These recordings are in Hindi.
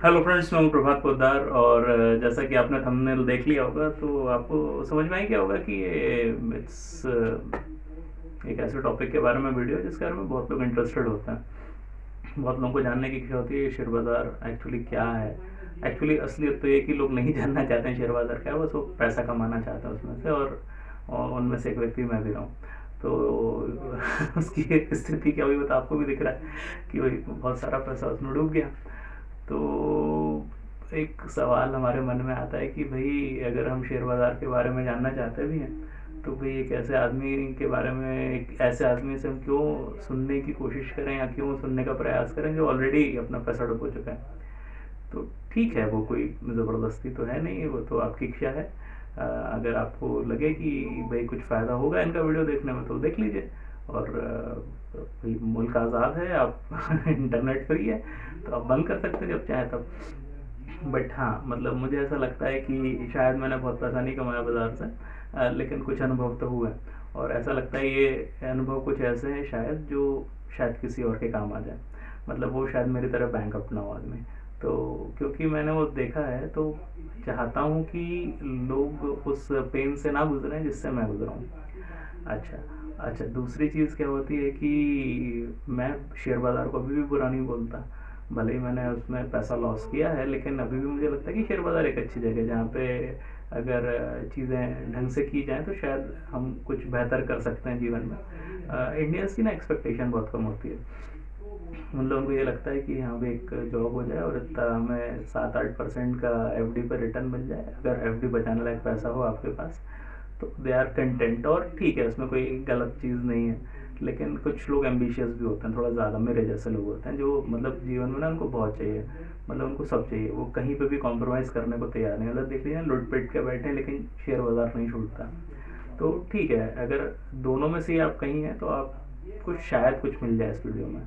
हेलो फ्रेंड्स, मैं हूं प्रभात पोद्दार। और जैसा कि आपने थंबनेल देख लिया होगा तो आपको समझ में आ गया होगा कि ये इट्स एक ऐसे टॉपिक के बारे में वीडियो है जिसके बारे में बहुत लोग इंटरेस्टेड होते हैं। बहुत लोगों को जानने की इच्छा होती है शेयर बाज़ार एक्चुअली क्या है। एक्चुअली असलियत तो ये कि लोग नहीं जानना चाहते हैं शेयर बाज़ार क्या है, बस वो पैसा कमाना चाहते हैं उसमें से। और उनमें से एक व्यक्ति मैं भी रहा हूँ। तो उसकी स्थिति क्या हुई वो तो आपको भी दिख रहा है कि भाई बहुत सारा पैसा उसमें डूब गया। तो एक सवाल हमारे मन में आता है कि भाई अगर हम शेयर बाज़ार के बारे में जानना चाहते भी हैं तो भाई एक ऐसे आदमी के बारे में, एक ऐसे आदमी से हम क्यों सुनने की कोशिश करें या क्यों सुनने का प्रयास करें जो ऑलरेडी अपना पैसा डुबो चुका है। तो ठीक है, वो कोई ज़बरदस्ती तो है नहीं, वो तो आपकी इच्छा है। अगर आपको लगे कि भाई कुछ फ़ायदा होगा इनका वीडियो देखने में तो देख लीजिए। और भाई मुल्क आज़ाद है, आप इंटरनेट फ्री है, तो आप बंद कर सकते हैं जब चाहे तब। बट हाँ, मतलब मुझे ऐसा लगता है कि शायद मैंने बहुत पैसा नहीं कमाया बाज़ार से, लेकिन कुछ अनुभव तो हुए। और ऐसा लगता है ये अनुभव कुछ ऐसे हैं शायद जो शायद किसी और के काम आ जाए। मतलब वो शायद मेरी तरह बैंकअप ना हो आदमी। तो क्योंकि मैंने वो देखा है तो चाहता हूँ कि लोग उस पेन से ना गुजरें जिससे मैं गुजरा हूँ। अच्छा, अच्छा, दूसरी चीज़ क्या होती है कि मैं शेयर बाज़ार को अभी भी बुरा नहीं बोलता। भले ही मैंने उसमें पैसा लॉस किया है, लेकिन अभी भी मुझे लगता है कि शेयर बाज़ार एक अच्छी जगह है जहाँ पे अगर चीज़ें ढंग से की जाएँ तो शायद हम कुछ बेहतर कर सकते हैं जीवन में। इंडियंस की ना एक्सपेक्टेशन बहुत कम होती है। उन लोगों को ये लगता है कि हाँ भाई एक जॉब हो जाए और इतना हमें 7-8% का एफडी पर रिटर्न मिल जाए, अगर एफडी बचाने लायक पैसा हो आपके पास तो दे आर कंटेंट। और ठीक है, उसमें कोई गलत चीज़ नहीं है। लेकिन कुछ लोग एम्बिशियस भी होते हैं थोड़ा ज़्यादा, मेरे जैसे लोग होते हैं जो मतलब जीवन में ना उनको बहुत चाहिए। मतलब उनको सब चाहिए, वो कहीं पे भी कॉम्प्रोमाइज़ करने को तैयार नहीं। मतलब देख लीजिए लुट पिट के बैठे हैं लेकिन शेयर बाज़ार नहीं छूटता। तो ठीक है, अगर दोनों में से आप कहीं हैं तो आप कुछ शायद कुछ मिल जाए इस वीडियो में।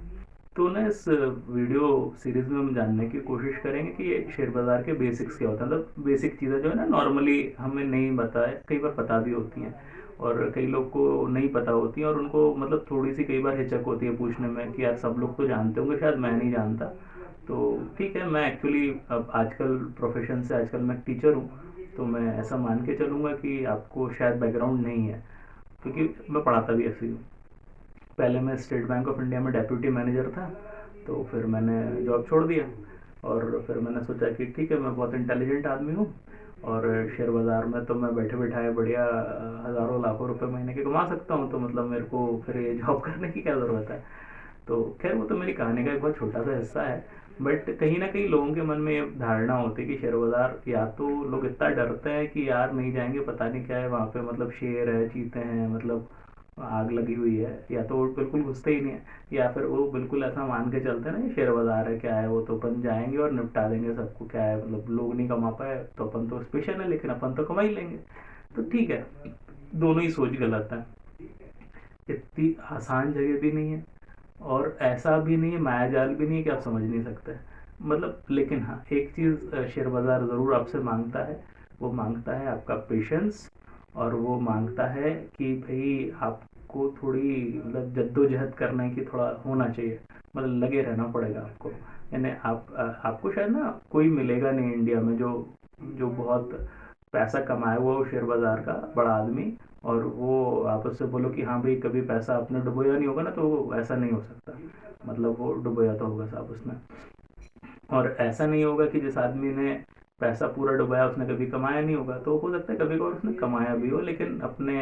तो ना इस वीडियो सीरीज में हम जानने की कोशिश करेंगे कि ये शेयर बाज़ार के बेसिक्स क्या होता है। मतलब बेसिक चीज़ें जो है ना नॉर्मली हमें नहीं पता है, कई बार पता भी होती हैं और कई लोग को नहीं पता होती हैं और उनको मतलब थोड़ी सी कई बार हिचक होती है पूछने में कि यार सब लोग तो जानते होंगे, शायद मैं नहीं जानता। तो ठीक है, मैं एक्चुअली अब आजकल प्रोफेशन से आजकल मैं टीचर हूँ। तो मैं ऐसा मान के चलूँगा कि आपको शायद बैकग्राउंड नहीं है, क्योंकि मैं पढ़ाता भी ऐसे ही हूँ। पहले मैं स्टेट बैंक ऑफ इंडिया में डेप्यूटी मैनेजर था। तो फिर मैंने जॉब छोड़ दिया और फिर मैंने सोचा कि ठीक है, मैं बहुत इंटेलिजेंट आदमी हूँ और शेयर बाज़ार में तो मैं बैठे बिठाए बढ़िया हज़ारों लाखों रुपए महीने के कमा सकता हूँ, तो मतलब मेरे को फिर ये जॉब करने की क्या ज़रूरत है। तो खैर वो तो मेरी कहानी का एक बहुत छोटा सा हिस्सा है। बट कहीं ना कहीं लोगों के मन में ये धारणा होती है कि शेयर बाज़ार, या तो लोग इतना डरते हैं कि यार नहीं जाएंगे, पता नहीं क्या है वहाँ पे, मतलब शेर है, चीते हैं, मतलब आग लगी हुई है, या तो वो बिल्कुल घुसते ही नहीं है। या फिर वो बिल्कुल ऐसा मान के चलते हैं ना ये शेयर बाज़ार है क्या है, वो तो अपन जाएंगे और निपटा देंगे सबको, क्या है मतलब लोग नहीं कमा पाए तो अपन तो स्पेशल है लेकिन अपन तो कमा ही लेंगे। तो ठीक है, दोनों ही सोच गलत है। इतनी आसान जगह भी नहीं है और ऐसा भी नहीं है, मायाजाल भी नहीं है कि आप समझ नहीं सकते। मतलब लेकिन हाँ, एक चीज़ शेयर बाज़ार ज़रूर आपसे मांगता है। वो मांगता है आपका पेशेंस। और वो मांगता है कि भाई आपको थोड़ी मतलब जद्दोजहद करने की थोड़ा होना चाहिए। मतलब लगे रहना पड़ेगा आपको। यानी आपको शायद ना कोई मिलेगा नहीं इंडिया में जो जो बहुत पैसा कमाया हुआ हो शेयर बाज़ार का बड़ा आदमी, और वो आप उससे बोलो कि हाँ भाई कभी पैसा आपने डुबोया नहीं होगा ना, तो वो ऐसा नहीं हो सकता। मतलब वो डुबोया तो होगा साहब उसने। और ऐसा नहीं होगा कि जिस आदमी ने पैसा पूरा डुबाया उसने कभी कमाया नहीं होगा। तो हो सकता है कभी कभार उसने कमाया भी हो लेकिन अपने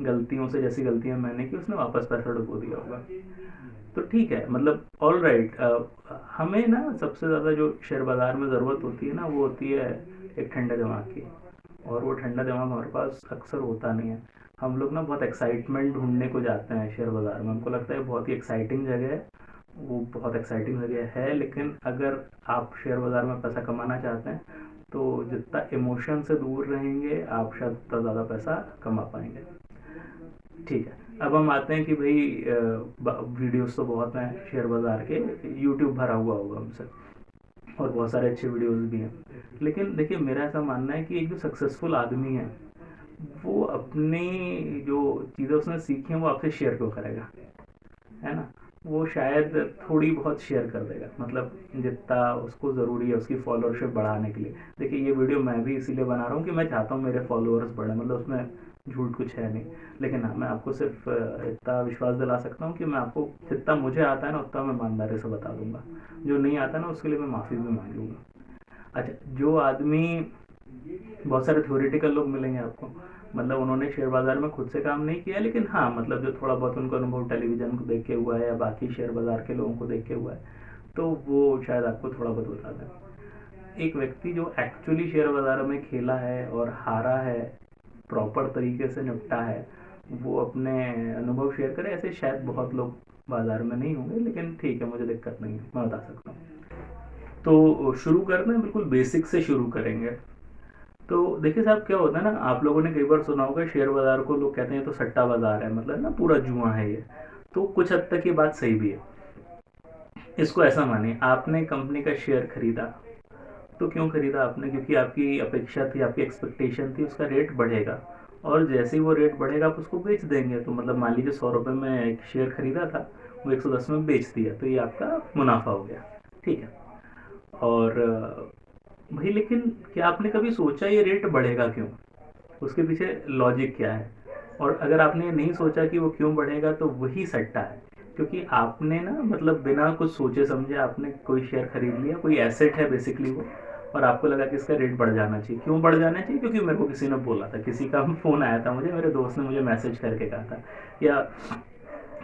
गलतियों से, जैसी गलतियां मैंने की, उसने वापस पैसा डुबो दिया होगा। तो ठीक है, मतलब ऑल राइट। हमें ना सबसे ज़्यादा जो शेयर बाज़ार में ज़रूरत होती है ना वो होती है एक ठंडे दिमाग की। और वो ठंडा दिमाग हमारे पास अक्सर होता नहीं है। हम लोग ना बहुत एक्साइटमेंट ढूंढने को जाते हैं शेयर बाज़ार में, हमको लगता है बहुत ही एक्साइटिंग जगह है। वो बहुत एक्साइटिंग जगह है, लेकिन अगर आप शेयर बाज़ार में पैसा कमाना चाहते हैं तो जितना इमोशन से दूर रहेंगे आप शायद उतना ज़्यादा पैसा कमा पाएंगे। ठीक है, अब हम आते हैं कि भाई वीडियोस तो बहुत हैं शेयर बाज़ार के, यूट्यूब भरा हुआ होगा हमसे और बहुत सारे अच्छे वीडियोस भी हैं। लेकिन देखिए मेरा ऐसा मानना है कि एक जो सक्सेसफुल आदमी है वो अपनी जो चीज़ें उसने सीखी हैं वो आपसे शेयर क्यों करेगा, है ना। वो शायद थोड़ी बहुत शेयर कर देगा, मतलब जितना उसको ज़रूरी है उसकी फॉलोअरशिप बढ़ाने के लिए। देखिए ये वीडियो मैं भी इसीलिए बना रहा हूँ कि मैं चाहता हूँ मेरे फॉलोअर्स बढ़े, मतलब उसमें झूठ कुछ है नहीं। लेकिन हाँ, मैं आपको सिर्फ इतना विश्वास दिला सकता हूँ कि मैं आपको जितना मुझे आता है ना उतना मैं ईमानदारी से बता दूंगा, जो नहीं आता ना उसके लिए मैं माफ़ी भी मांग लूँगा। अच्छा, जो आदमी, बहुत सारे थ्योरेटिकल लोग मिलेंगे आपको, मतलब उन्होंने शेयर बाजार में खुद से काम नहीं किया, लेकिन हाँ मतलब जो थोड़ा बहुत उनको अनुभव टेलीविजन को देख के हुआ है या बाकी शेयर बाजार के लोगों को देख के हुआ है, तो वो शायद आपको थोड़ा बहुत बता दें। एक व्यक्ति जो एक्चुअली शेयर बाजार में खेला है और हारा है, प्रॉपर तरीके से निपटा है, वो अपने अनुभव शेयर करे, ऐसे शायद बहुत लोग बाजार में नहीं होंगे, लेकिन ठीक है, मुझे दिक्कत नहीं है, मैं बता सकता हूँ। तो शुरू करते हैं, बिल्कुल बेसिक से शुरू करेंगे। तो देखिए साहब, क्या होता है ना, आप लोगों ने कई बार सुना होगा शेयर बाजार को लोग कहते हैं तो सट्टा बाजार है, मतलब ना पूरा जुआ है ये। तो कुछ हद तक ये बात सही भी है। इसको ऐसा मानिए, आपने कंपनी का शेयर खरीदा, तो क्यों खरीदा आपने? क्योंकि आपकी अपेक्षा थी, आपकी एक्सपेक्टेशन थी उसका रेट बढ़ेगा, और जैसे ही वो रेट बढ़ेगा आप उसको बेच देंगे। तो मतलब मान लीजिए 100 रुपये में एक शेयर खरीदा था, वो 110 में बेच दिया, तो ये आपका मुनाफा हो गया, ठीक है। और भाई लेकिन क्या आपने कभी सोचा ये रेट बढ़ेगा क्यों? उसके पीछे लॉजिक क्या है? और अगर आपने नहीं सोचा कि वो क्यों बढ़ेगा, तो वही सट्टा है। क्योंकि आपने ना मतलब बिना कुछ सोचे समझे आपने कोई शेयर खरीद लिया, कोई एसेट है बेसिकली वो, और आपको लगा कि इसका रेट बढ़ जाना चाहिए। क्यों बढ़ जाना चाहिए? क्योंकि मेरे को किसी ने बोला था, किसी का फ़ोन आया था मुझे, मेरे दोस्त ने मुझे मैसेज करके कहा था। या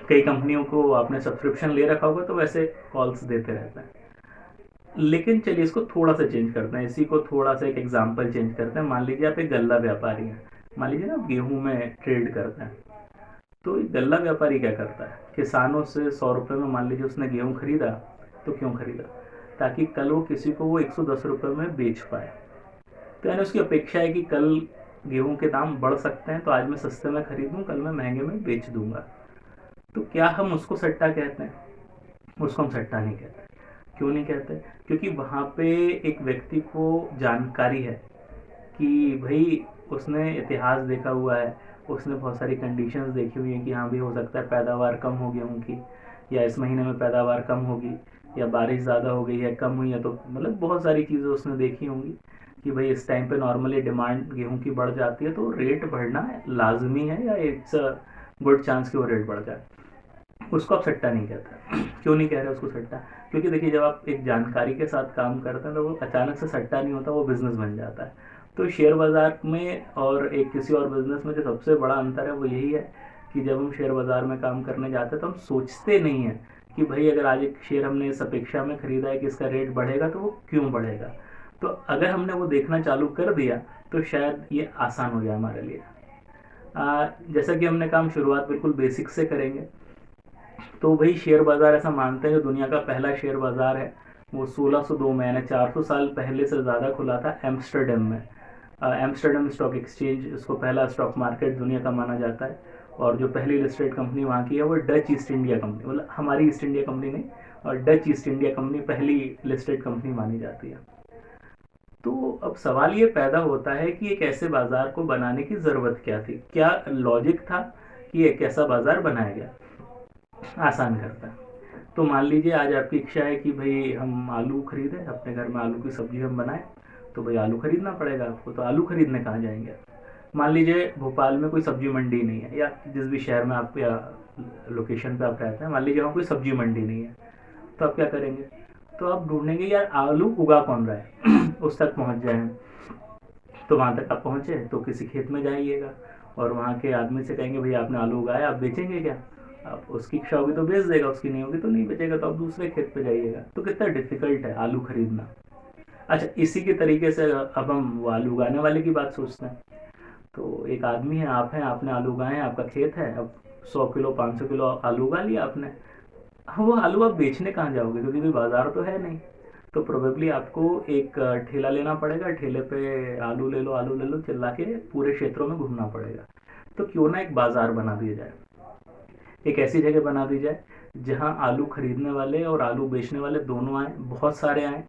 कई कंपनियों को आपने सब्सक्रिप्शन ले रखा होगा तो वैसे कॉल्स देते रहते हैं। लेकिन चलिए इसको थोड़ा सा चेंज करते हैं, इसी को थोड़ा सा एक एग्जांपल चेंज करते हैं। मान लीजिए आप एक गल्ला व्यापारी हैं, मान लीजिए ना आप गेहूं में ट्रेड करते हैं। तो एक गल्ला व्यापारी क्या करता है, किसानों से 100 रुपये में मान लीजिए उसने गेहूं खरीदा। तो क्यों खरीदा? ताकि कल वो किसी को वो 110 रुपये में बेच पाए। तो यानी उसकी अपेक्षा है कि कल गेहूं के दाम बढ़ सकते हैं, तो आज मैं सस्ते में खरीदूं, कल मैं महंगे में बेच दूंगा। तो क्या हम उसको सट्टा कहते हैं? उसको हम सट्टा नहीं कहते। क्यों नहीं कहते? क्योंकि वहाँ पे एक व्यक्ति को जानकारी है कि भाई उसने इतिहास देखा हुआ है, उसने बहुत सारी कंडीशंस देखी हुई हैं कि हाँ भी हो सकता है पैदावार कम हो गेहूँ की, या इस महीने में पैदावार कम होगी, या बारिश ज़्यादा हो गई है, कम हुई है, तो मतलब बहुत सारी चीज़ें उसने देखी होंगी कि भाई इस टाइम पे नॉर्मली डिमांड गेहूँ की बढ़ जाती है, तो रेट बढ़ना लाजमी है, या इट्स अ गुड चांस कि वो रेट बढ़ जाए। उसको आप सट्टा नहीं कहते। क्यों नहीं कह रहे उसको सट्टा? क्योंकि देखिए जब आप एक जानकारी के साथ काम करते हैं तो वो अचानक से सट्टा नहीं होता, वो बिजनेस बन जाता है। तो शेयर बाजार में और एक किसी और बिजनेस में जो सबसे बड़ा अंतर है वो यही है कि जब हम शेयर बाजार में काम करने जाते हैं तो हम सोचते नहीं हैं कि भाई अगर आज एक शेयर हमने इस अपेक्षा में खरीदा है कि इसका रेट बढ़ेगा, तो वो क्यों बढ़ेगा। तो अगर हमने वो देखना चालू कर दिया तो शायद ये आसान हो जाए हमारे लिए। जैसा कि हमने काम शुरुआत बिल्कुल बेसिक से करेंगे। तो भाई शेयर बाज़ार ऐसा मानते हैं जो दुनिया का पहला शेयर बाज़ार है वो 1602 में, यानी 400 साल पहले से ज़्यादा खुला था एम्स्टर्डम में। एम्स्टर्डम स्टॉक एक्सचेंज, इसको पहला स्टॉक मार्केट दुनिया का माना जाता है। और जो पहली लिस्टेड कंपनी वहाँ की है वो डच ईस्ट इंडिया कंपनी, मतलब हमारी ईस्ट इंडिया कंपनी नहीं, और डच ईस्ट इंडिया कंपनी पहली लिस्टेड कंपनी मानी जाती है। तो अब सवाल ये पैदा होता है कि एक ऐसे बाज़ार को बनाने की ज़रूरत क्या थी, क्या लॉजिक था कि एक ऐसा बाज़ार बनाया गया। आसान करता है। तो मान लीजिए आज आपकी इच्छा है कि भाई हम आलू खरीदें, अपने घर में आलू की सब्जी हम बनाएं, तो भाई आलू खरीदना पड़ेगा आपको। तो आलू खरीदने कहाँ जाएंगे? मान लीजिए भोपाल में कोई सब्जी मंडी नहीं है, या जिस भी शहर में आप या लोकेशन पे आप रहते हैं, मान लीजिए वहाँ कोई सब्जी मंडी नहीं है, तो आप क्या करेंगे? तो आप ढूंढेंगे यार आलू उगा कौन रहा है उस तक पहुँच जाए। तो वहाँ तक आप पहुँचे तो किसी खेत में जाइएगा, और वहाँ के आदमी से कहेंगे भैया आपने आलू उगाया, आप बेचेंगे क्या? आप उसकी इच्छा होगी तो बेच देगा, उसकी नहीं होगी तो नहीं बेचेगा, तो आप दूसरे खेत पे जाइएगा। तो कितना डिफिकल्ट है आलू खरीदना। अच्छा, इसी के तरीके से अब हम वो आलू उगाने वाले की बात सोचते हैं। तो एक आदमी है, आप हैं, आपने आलू उगाए हैं, आपका खेत है, अब 100 किलो 500 किलो आलू उगा लिया आपने। हाँ, वो आलू आप बेचने कहाँ जाओगे, क्योंकि कोई बाजार तो है नहीं। तो प्रोबेबली आपको एक ठेला लेना पड़ेगा, ठेले पे आलू ले लो चिल्ला के पूरे क्षेत्रों में घूमना पड़ेगा। तो क्यों ना एक बाजार बना दिया जाए, एक ऐसी जगह बना दी जाए जहां आलू खरीदने वाले और आलू बेचने वाले दोनों आए, बहुत सारे आए।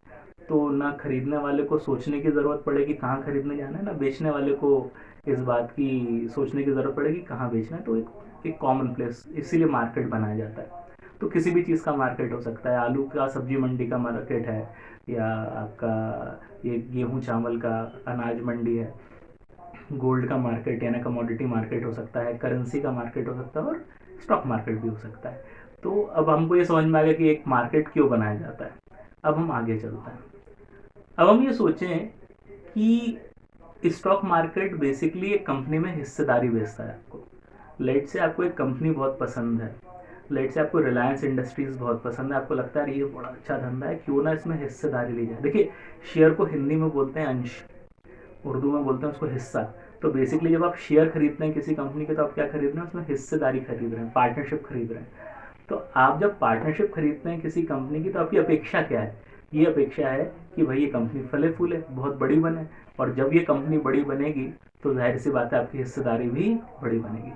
तो ना खरीदने वाले को सोचने की ज़रूरत पड़ेगी कहाँ खरीदने जाना है, ना बेचने वाले को इस बात की सोचने की ज़रूरत पड़ेगी कहाँ बेचना है। तो एक कॉमन प्लेस, इसीलिए मार्केट बनाया जाता है। तो किसी भी चीज़ का मार्केट हो सकता है, आलू का सब्जी मंडी का मार्केट है, या आपका ये गेहूँ चावल का अनाज मंडी है, गोल्ड का मार्केट यानी कमोडिटी मार्केट हो सकता है, करेंसी का मार्केट हो सकता है, और स्टॉक मार्केट भी हो सकता है। तो अब हमको ये समझ में आ गया कि एक मार्केट क्यों बनाया जाता है। अब हम आगे चलते हैं। अब हम ये सोचें कि स्टॉक मार्केट बेसिकली एक कंपनी में हिस्सेदारी बेचता है आपको। लेट से आपको एक कंपनी बहुत पसंद है, लेट से आपको रिलायंस इंडस्ट्रीज बहुत पसंद है, आपको लगता है ये बड़ा अच्छा धंधा है, क्यों ना इसमें हिस्सेदारी ली जाए। देखिए, शेयर को हिंदी में बोलते हैं अंश, उर्दू में बोलते हैं उसको हिस्सा। तो बेसिकली जब आप शेयर खरीदते हैं किसी कंपनी के, तो आप क्या खरीद रहे हैं, उसमें हिस्सेदारी खरीद रहे हैं, पार्टनरशिप खरीद रहे हैं। तो आप जब पार्टनरशिप खरीदते हैं किसी कंपनी की, तो आपकी अपेक्षा क्या है? ये अपेक्षा है कि भाई ये कंपनी फले फूले, बहुत बड़ी बने, और जब ये कंपनी बड़ी बनेगी तो जाहिर सी बात है आपकी हिस्सेदारी भी बड़ी बनेगी।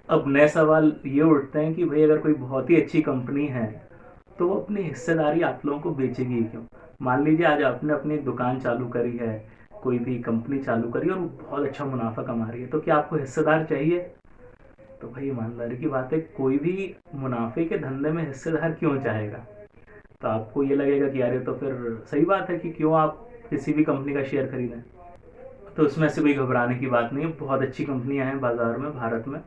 अब नए सवाल ये उठते हैं कि भाई अगर कोई बहुत ही अच्छी कंपनी है तो वो अपनी हिस्सेदारी आप लोगों को बेचेगी क्यों? मान लीजिए आज आपने अपनी दुकान चालू करी है, कोई भी कंपनी चालू करी और वो बहुत अच्छा मुनाफा कमा रही है, तो क्या आपको हिस्सेदार चाहिए? तो भाई ईमानदारी की बात है, कोई भी मुनाफे के धंधे में हिस्सेदार क्यों चाहेगा? तो आपको ये लगेगा कि यार ये तो फिर सही बात है कि क्यों आप किसी भी कंपनी का शेयर खरीदें। तो उसमें से कोई घबराने की बात नहीं है। बहुत अच्छी कंपनियां हैं बाज़ार में, भारत में,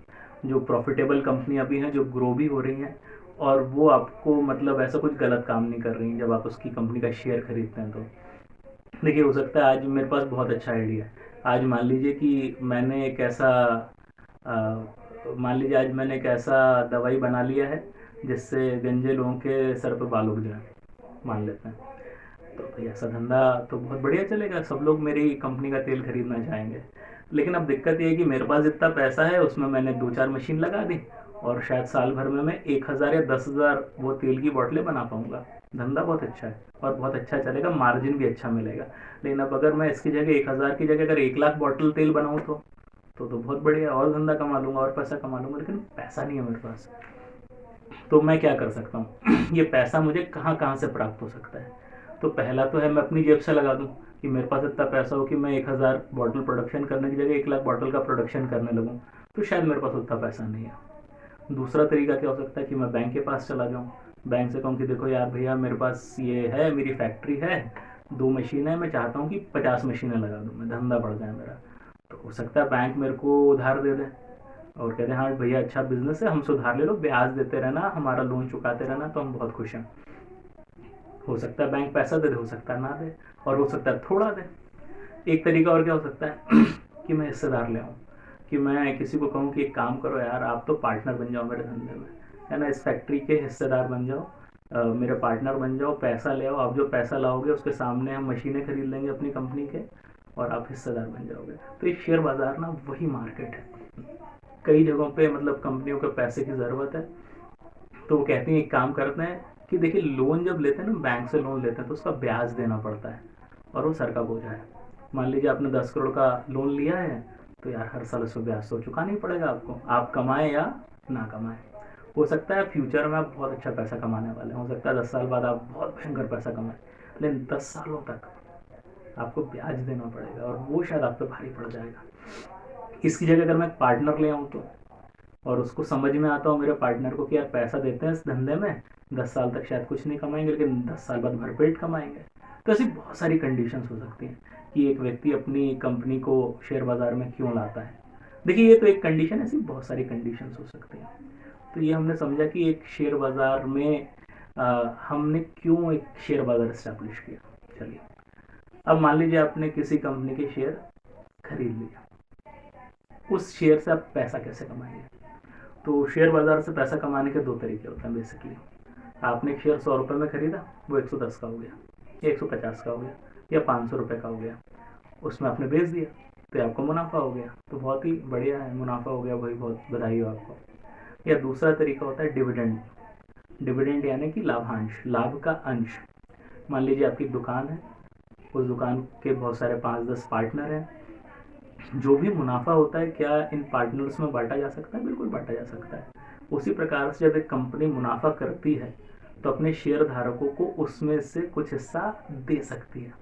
जो प्रॉफिटेबल कंपनियां भी हैं, जो ग्रो भी हो रही हैं, और वो आपको मतलब ऐसा कुछ गलत काम नहीं कर रही जब आप उसकी कंपनी का शेयर खरीदते हैं। तो देखिए, हो सकता है आज मेरे पास बहुत अच्छा आइडिया है। आज मान लीजिए कि मैंने एक ऐसा मान लीजिए आज मैंने एक ऐसा दवाई बना लिया है जिससे गंजे लोगों के सर पे बाल उग जाए, मान लेते हैं। तो भाई ऐसा धंधा तो बहुत बढ़िया चलेगा, सब लोग मेरी कंपनी का तेल खरीदना चाहेंगे। लेकिन अब दिक्कत ये है कि मेरे पास इतना पैसा है, उसमें मैंने 2-4 मशीन लगा दी, और शायद साल भर में मैं 1000 या 10,000 वो तेल की बोतलें बना पाऊंगा। धंधा बहुत अच्छा है और बहुत अच्छा चलेगा, मार्जिन भी अच्छा मिलेगा। लेकिन अब अगर मैं इसकी जगह 1000 की जगह अगर 1 लाख बॉटल तेल बनाऊँ तो बहुत बढ़िया, और धंधा कमा लूँगा और पैसा कमा लूँगा। लेकिन पैसा नहीं है मेरे पास, तो मैं क्या कर सकता हूँ? ये पैसा मुझे कहाँ कहाँ से प्राप्त हो सकता है? तो पहला तो है मैं अपनी जेब से लगा दूँ, कि मेरे पास इतना पैसा हो कि मैं 1000 बॉटल प्रोडक्शन करने की जगह 1 लाख बॉटल का प्रोडक्शन करने लगूँ, तो शायद मेरे पास उतना पैसा नहीं है। दूसरा तरीका क्या हो सकता है कि मैं बैंक के पास चला जाऊँ, बैंक से कहूँ कि देखो यार भैया, मेरे पास ये है, मेरी फैक्ट्री है, 2 मशीन है, मैं चाहता हूँ कि 50 मशीनें लगा दूँ, मैं धंधा बढ़ जाए मेरा। तो हो सकता है बैंक मेरे को उधार दे दे और कहते हैं हाँ भैया अच्छा बिजनेस है, हमसे उधार ले लो, ब्याज देते रहना, हमारा लोन चुकाते रहना, तो हम बहुत खुश हैं। हो सकता है बैंक पैसा दे दे, हो सकता है ना दे, और हो सकता है थोड़ा दे। एक तरीका और क्या हो सकता है कि मैं हिस्सेदार ले आऊँ, कि मैं किसी को कहूँ कि एक काम करो यार, आप तो पार्टनर बन जाओ मेरे धंधे में, है ना, इस फैक्ट्री के हिस्सेदार बन जाओ, मेरे पार्टनर बन जाओ, पैसा ले आओ, आप जो पैसा लाओगे उसके सामने हम मशीनें खरीद लेंगे अपनी कंपनी के, और आप हिस्सेदार बन जाओगे। तो ये शेयर बाजार ना वही मार्केट है। कई जगहों पे मतलब कंपनियों को पैसे की ज़रूरत है, तो वो कहती हैं एक काम करते हैं कि देखिए, लोन जब लेते हैं ना, बैंक से लोन लेते हैं तो उसका ब्याज देना पड़ता है, और वो सर का बोझा है। मान लीजिए आपने 10 करोड़ का लोन लिया है, तो यार हर साल उसको ब्याज तो चुकाना ही पड़ेगा आपको, आप कमाएं या ना कमाएं। हो सकता है फ्यूचर में आप बहुत अच्छा पैसा कमाने वाले, हो सकता है 10 साल बाद आप बहुत भयंकर पैसा कमाएं, लेकिन 10 सालों तक आपको ब्याज देना पड़ेगा, और वो शायद आप पे भारी पड़ जाएगा। इसकी जगह अगर मैं पार्टनर ले आऊँ तो, और उसको समझ में आता हो मेरे पार्टनर को कि यार पैसा देते हैं इस धंधे में, 10 साल तक शायद कुछ नहीं कमाएंगे, लेकिन 10 साल बाद भरपेट कमाएंगे। तो ऐसी बहुत सारी कंडीशंस हो सकती हैं कि एक व्यक्ति अपनी कंपनी को शेयर बाजार में क्यों लाता है। देखिए, ये तो एक कंडीशन, ऐसी बहुत सारी कंडीशंस हो सकती हैं। तो ये हमने समझा कि एक शेयर बाजार में हमने क्यों एक शेयर बाजार इस्टेब्लिश किया। चलिए, अब मान लीजिए आपने किसी कंपनी के शेयर खरीद लिया, उस शेयर से आप पैसा कैसे कमाएंगे? तो शेयर बाजार से पैसा कमाने के 2 तरीके होते हैं बेसिकली। आपने एक शेयर 100 रुपये में खरीदा, वो 110 का हो गया, या 150 का हो गया, या 500 रुपये का हो गया, उसमें आपने बेच दिया, तो आपको मुनाफा हो गया, तो बहुत ही बढ़िया है, मुनाफा हो गया, वही बहुत बधाई हो आपको। या दूसरा तरीका होता है डिविडेंड। डिविडेंड यानी कि लाभांश, लाभ का अंश। मान लीजिए आपकी दुकान है, उस दुकान के बहुत सारे 5-10 पार्टनर हैं, जो भी मुनाफा होता है क्या इन पार्टनर्स में बांटा जा सकता है? बिल्कुल बांटा जा सकता है। उसी प्रकार से जब एक कंपनी मुनाफा करती है तो अपने शेयर धारकों को उसमें से कुछ हिस्सा दे सकती है।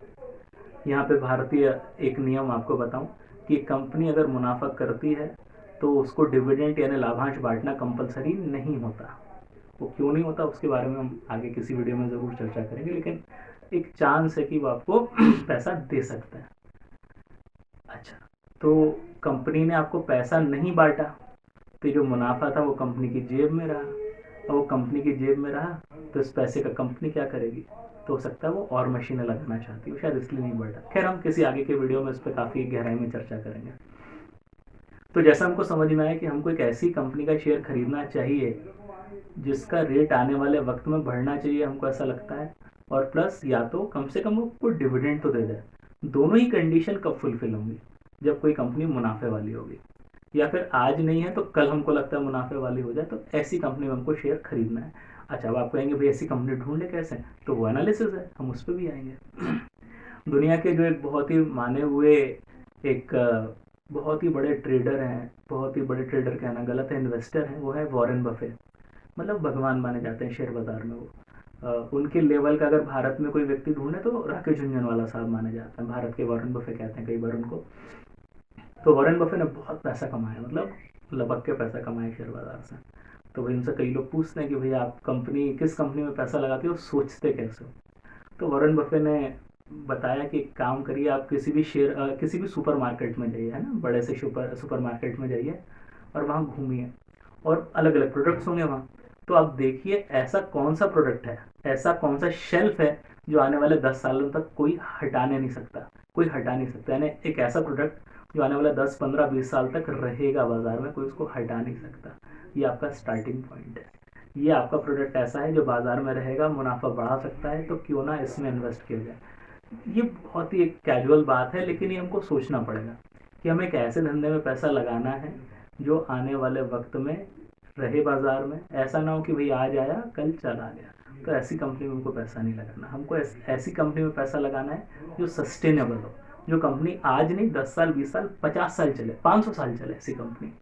यहाँ पे भारतीय एक नियम आपको बताऊं कि कंपनी अगर मुनाफा करती है तो उसको डिविडेंड यानी लाभांश बांटना कंपलसरी नहीं होता। वो क्यों नहीं होता उसके बारे में हम आगे किसी वीडियो में ज़रूर चर्चा करेंगे, लेकिन एक चांस है कि वो आपको पैसा दे सकता है। अच्छा, तो कंपनी ने आपको पैसा नहीं बांटा, तो जो मुनाफा था वो कंपनी की जेब में रहा, और वो कंपनी की जेब में रहा तो इस पैसे का कंपनी क्या करेगी? तो हो सकता है वो और मशीनें लगाना चाहती है, शायद इसलिए नहीं बढ़ा। खैर, हम किसी आगे के वीडियो में इस पर काफ़ी गहराई में चर्चा करेंगे। तो जैसा हमको समझ में आया कि हमको एक ऐसी कंपनी का शेयर खरीदना चाहिए जिसका रेट आने वाले वक्त में बढ़ना चाहिए, हमको ऐसा लगता है, और प्लस या तो कम से कम वो कोई डिविडेंड तो दे दे। दोनों ही कंडीशन कब फुलफिल होंगी? जब कोई कंपनी मुनाफे वाली होगी, या फिर आज नहीं है तो कल हमको लगता है मुनाफे वाली हो जाए, तो ऐसी कंपनी में हमको शेयर खरीदना है। अच्छा, अब आप कहेंगे भाई ऐसी कंपनी ढूंढे कैसे? तो वो एनालिसिस है, हम उस पर भी आएंगे। दुनिया के जो एक बहुत ही माने हुए एक बहुत ही बड़े ट्रेडर हैं, बहुत ही बड़े ट्रेडर कहना गलत है, इन्वेस्टर हैं, वो है वॉरेन बफे। मतलब भगवान माने जाते हैं शेयर बाजार में वो। उनके लेवल का अगर भारत में कोई व्यक्ति ढूंढे तो राकेश झुनझुनवाला साहब माने जाते हैं, भारत के वॉरेन बफे कहते हैं कई बार उनको। तो वॉरेन बफे ने बहुत पैसा कमाया, मतलब लपक के पैसा कमाया शेयर बाजार से। तो भाई उनसे कई लोग पूछते हैं कि भैया आप किस कंपनी में पैसा लगाते हो, सोचते कैसे हो? तो वॉरेन बफे ने बताया कि एक काम करिए, आप किसी भी सुपर मार्केट में जाइए, है ना, बड़े से सुपर मार्केट में जाइए और वहाँ घूमिए, और अलग अलग प्रोडक्ट्स होंगे वहाँ। तो आप देखिए ऐसा कौन सा प्रोडक्ट है, ऐसा कौन सा शेल्फ है जो आने वाले 10 सालों तक कोई हटाने नहीं सकता, कोई हटा नहीं सकता। यानी एक ऐसा प्रोडक्ट जो आने वाले 10 15 20 साल तक रहेगा बाजार में, कोई उसको हटा नहीं सकता। ये आपका स्टार्टिंग पॉइंट है। ये आपका प्रोडक्ट ऐसा है जो बाजार में रहेगा, मुनाफा बढ़ा सकता है, तो क्यों ना इसमें इन्वेस्ट किया जाए। ये बहुत ही एक कैजुअल बात है, लेकिन ये हमको सोचना पड़ेगा कि हमें एक ऐसे धंधे में पैसा लगाना है जो आने वाले वक्त में रहे बाजार में। ऐसा ना हो कि भाई आज आया कल चला गया, तो ऐसी कंपनी में हमको पैसा नहीं लगाना। हमको ऐसी कंपनी में पैसा लगाना है जो सस्टेनेबल हो, जो कंपनी आज नहीं 10 साल 20 साल 50 साल चले, 500 साल चले। ऐसी कंपनी,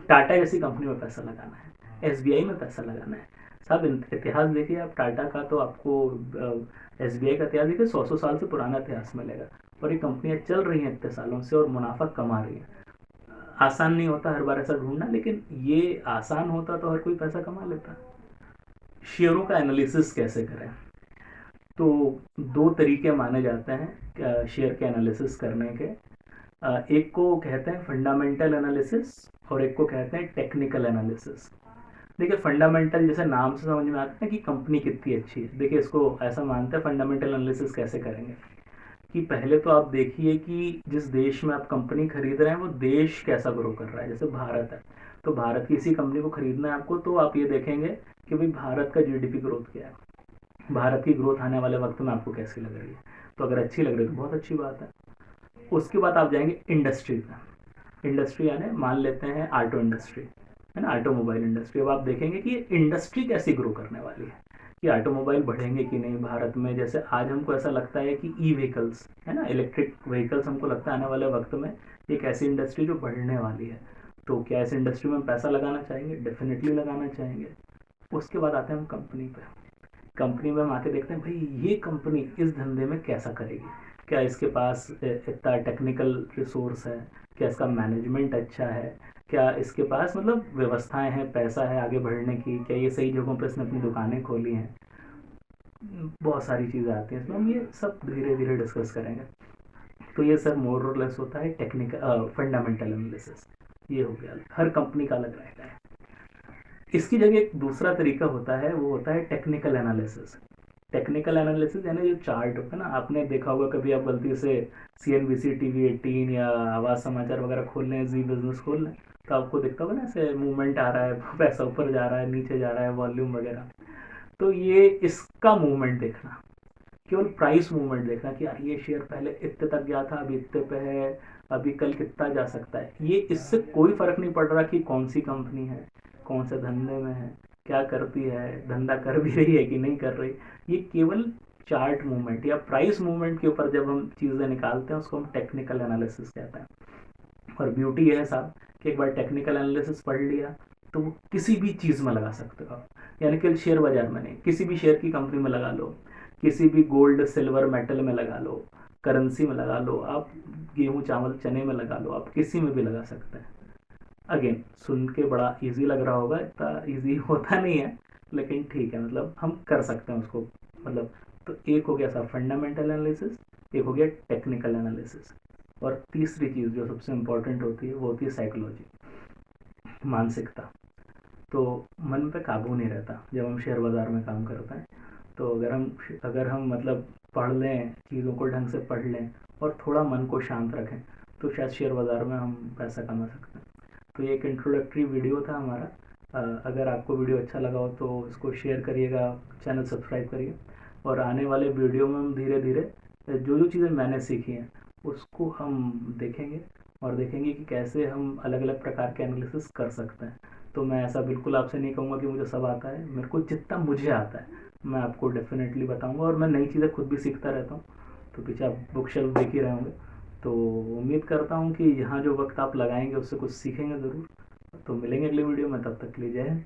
टाटा जैसी कंपनी में पैसा लगाना है, एसबीआई में पैसा लगाना है। साहब इतिहास देखिए आप टाटा का, तो आपको एसबीआई का इतिहास देखिए, 100 साल से पुराना इतिहास मिलेगा, और ये कंपनियां चल रही हैं इतने सालों से और मुनाफा कमा रही हैं। आसान नहीं होता हर बार ऐसा ढूंढना, लेकिन ये आसान होता तो हर कोई पैसा कमा लेता। शेयरों का एनालिसिस कैसे करें? तो दो तरीके माने जाते हैं शेयर के एनालिसिस करने के। एक को कहते हैं फंडामेंटल एनालिसिस और एक को कहते हैं टेक्निकल एनालिसिस। देखिए, फंडामेंटल जैसे नाम से समझ में आता है कि कंपनी कितनी अच्छी है। देखिए, इसको ऐसा मानते हैं, फंडामेंटल एनालिसिस कैसे करेंगे कि पहले तो आप देखिए कि जिस देश में आप कंपनी खरीद रहे हैं वो देश कैसा ग्रो कर रहा है। जैसे भारत है, तो भारत की इसी कंपनी को खरीदना है आपको, तो आप ये देखेंगे कि भाई भारत का जीडीपी ग्रोथ क्या है, भारत की ग्रोथ आने वाले वक्त में आपको कैसी लग रही है। तो अगर अच्छी लग रही है तो बहुत अच्छी बात है। उसके बाद आप जाएंगे इंडस्ट्री में। इंडस्ट्री यानी मान लेते हैं ऑटो इंडस्ट्री, है ना, ऑटोमोबाइल इंडस्ट्री। अब आप देखेंगे कि ये इंडस्ट्री कैसी ग्रो करने वाली है, कि ऑटोमोबाइल बढ़ेंगे कि नहीं भारत में। जैसे आज हमको ऐसा लगता है कि ई व्हीकल्स, है ना, इलेक्ट्रिक व्हीकल्स, हमको लगता है आने वाले वक्त में एक ऐसी इंडस्ट्री जो बढ़ने वाली है। तो क्या इस इंडस्ट्री में पैसा लगाना चाहेंगे? डेफिनेटली लगाना चाहेंगे। उसके बाद आते हैं हम कंपनी पे। कंपनी में हम आके देखते हैं भाई ये कंपनी इस धंधे में कैसा करेगी, क्या इसके पास इतना टेक्निकल रिसोर्स है, क्या इसका मैनेजमेंट अच्छा है, क्या इसके पास मतलब व्यवस्थाएं हैं, पैसा है आगे बढ़ने की, क्या ये सही जगहों पर इसने अपनी दुकानें खोली हैं। बहुत सारी चीज़ें आती हैं इसमें, हम ये सब धीरे धीरे डिस्कस करेंगे। तो ये सर मोर और लेस होता है टेक्निकल फंडामेंटल एनालिसिस। ये हो गया, हर कंपनी का अलग रहता है। इसकी जगह एक दूसरा तरीका होता है, वो होता है टेक्निकल एनालिसिस। टेक्निकल एनालिसिस यानी जो चार्ट होता है ना, आपने देखा होगा कभी आप गलती से CNBC TV 18 या आवाज़ समाचार वगैरह खोल लें, जी बिजनेस खोल लें, तो आपको दिखता होगा ना ऐसे मूवमेंट आ रहा है, पैसा ऊपर जा रहा है, नीचे जा रहा है, वॉल्यूम वगैरह। तो ये इसका मूवमेंट देखना, केवल प्राइस मूवमेंट देखना कि यार ये शेयर पहले इतने तक गया था, अभी इतने पे है, अभी कल कितना जा सकता है। ये इससे कोई फर्क नहीं पड़ रहा कि कौन सी कंपनी है, कौन से धंधे में है, क्या करती है, धंधा कर भी रही है कि नहीं कर रही। ये केवल चार्ट मूवमेंट या प्राइस मूवमेंट के ऊपर जब हम चीज़ें निकालते हैं उसको हम टेक्निकल एनालिसिस कहते हैं। और ब्यूटी यह है साहब कि एक बार टेक्निकल एनालिसिस पढ़ लिया तो वो किसी भी चीज़ में लगा सकते हो आप, यानी कि शेयर बाजार में नहीं, किसी भी शेयर की कंपनी में लगा लो, किसी भी गोल्ड सिल्वर मेटल में लगा लो, करेंसी में लगा लो, आप गेहूँ चावल चने में लगा लो, आप किसी में भी लगा सकते हैं। अगेन सुन के बड़ा इजी लग रहा होगा, इतना इजी होता नहीं है, लेकिन ठीक है, मतलब हम कर सकते हैं उसको। मतलब तो एक हो गया सा फंडामेंटल एनालिसिस, एक हो गया टेक्निकल एनालिसिस, और तीसरी चीज़ जो सबसे इम्पोर्टेंट होती है वो होती है साइकोलॉजी, मानसिकता। तो मन पे काबू नहीं रहता जब हम शेयर बाज़ार में काम करते हैं। तो अगर हम मतलब पढ़ लें, चीज़ों को ढंग से पढ़ लें और थोड़ा मन को शांत रखें, तो शायद शेयर बाज़ार में हम पैसा कमा सकते हैं। तो ये एक इंट्रोडक्टरी वीडियो था हमारा। अगर आपको वीडियो अच्छा लगा हो तो इसको शेयर करिएगा, चैनल सब्सक्राइब करिए, और आने वाले वीडियो में हम धीरे धीरे जो जो चीज़ें मैंने सीखी हैं उसको हम देखेंगे, और देखेंगे कि कैसे हम अलग अलग प्रकार के एनालिसिस कर सकते हैं। तो मैं ऐसा बिल्कुल आपसे नहीं कहूँगा कि मुझे सब आता है, मेरे को जितना मुझे आता है मैं आपको डेफिनेटली बताऊँगा, और मैं नई चीज़ें खुद भी सीखता रहता हूँ। तो पीछे आप बुक शेल्फ देख ही रहे होंगे। तो उम्मीद करता हूँ कि यहाँ जो वक्त आप लगाएंगे उससे कुछ सीखेंगे ज़रूर। तो मिलेंगे अगले वीडियो में, तब तक के लिए जय हिंद।